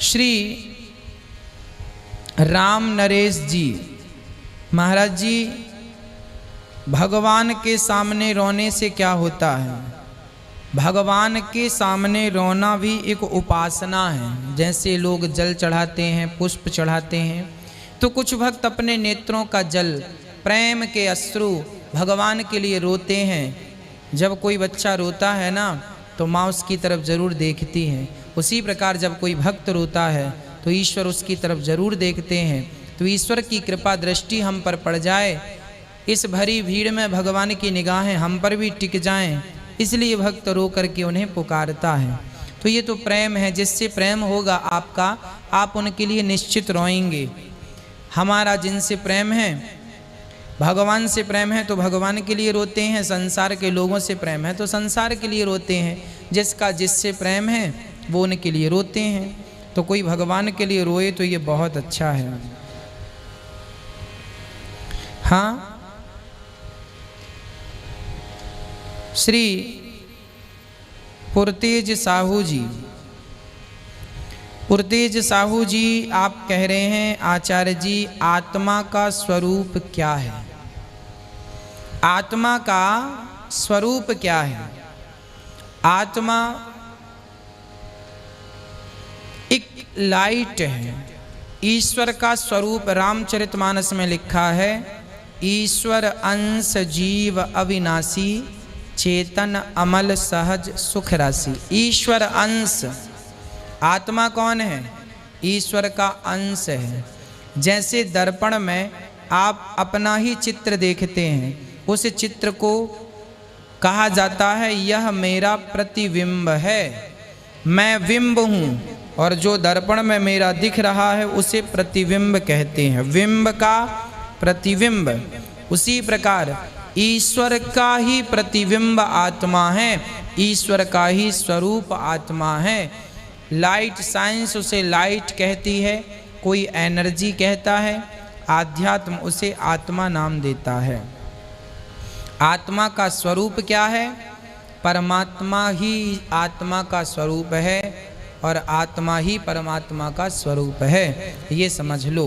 श्री राम नरेश जी महाराज जी, भगवान के सामने रोने से क्या होता है? भगवान के सामने रोना भी एक उपासना है। जैसे लोग जल चढ़ाते हैं, पुष्प चढ़ाते हैं, तो कुछ भक्त अपने नेत्रों का जल, प्रेम के अश्रु भगवान के लिए रोते हैं। जब कोई बच्चा रोता है ना, तो माँ उसकी तरफ जरूर देखती है। उसी प्रकार जब कोई भक्त रोता है तो ईश्वर उसकी तरफ जरूर देखते हैं। तो ईश्वर की कृपा दृष्टि हम पर पड़ जाए, इस भरी भीड़ में भगवान की निगाहें हम पर भी टिक जाएं, इसलिए भक्त रो करके उन्हें पुकारता है। तो ये तो प्रेम है। जिससे प्रेम होगा आपका, आप उनके लिए निश्चित रोएंगे। हमारा जिनसे प्रेम है, भगवान से प्रेम है तो भगवान के लिए रोते हैं, संसार के लोगों से प्रेम है तो संसार के लिए रोते हैं। जिसका जिससे प्रेम है वो उनके लिए रोते हैं। तो कोई भगवान के लिए रोए तो ये बहुत अच्छा है। हाँ, श्री पुरतेज साहू जी, पुरतेज साहू जी आप कह रहे हैं, आचार्य जी आत्मा का स्वरूप क्या है? आत्मा का स्वरूप क्या है? आत्मा एक लाइट है। ईश्वर का स्वरूप रामचरितमानस में लिखा है, ईश्वर अंश जीव अविनाशी, चेतन अमल सहज सुख राशि। ईश्वर अंश, आत्मा कौन है? ईश्वर का अंश है। जैसे दर्पण में आप अपना ही चित्र देखते हैं, उस चित्र को कहा जाता है यह मेरा प्रतिबिंब है, मैं बिंब हूँ, और जो दर्पण में मेरा दिख रहा है उसे प्रतिबिंब कहते हैं, बिंब का प्रतिबिंब। उसी प्रकार ईश्वर का ही प्रतिबिंब आत्मा है, ईश्वर का ही स्वरूप आत्मा है। लाइट, साइंस उसे लाइट कहती है, कोई एनर्जी कहता है, आध्यात्म उसे आत्मा नाम देता है। आत्मा का स्वरूप क्या है? परमात्मा ही आत्मा का स्वरूप है और आत्मा ही परमात्मा का स्वरूप है, ये समझ लो।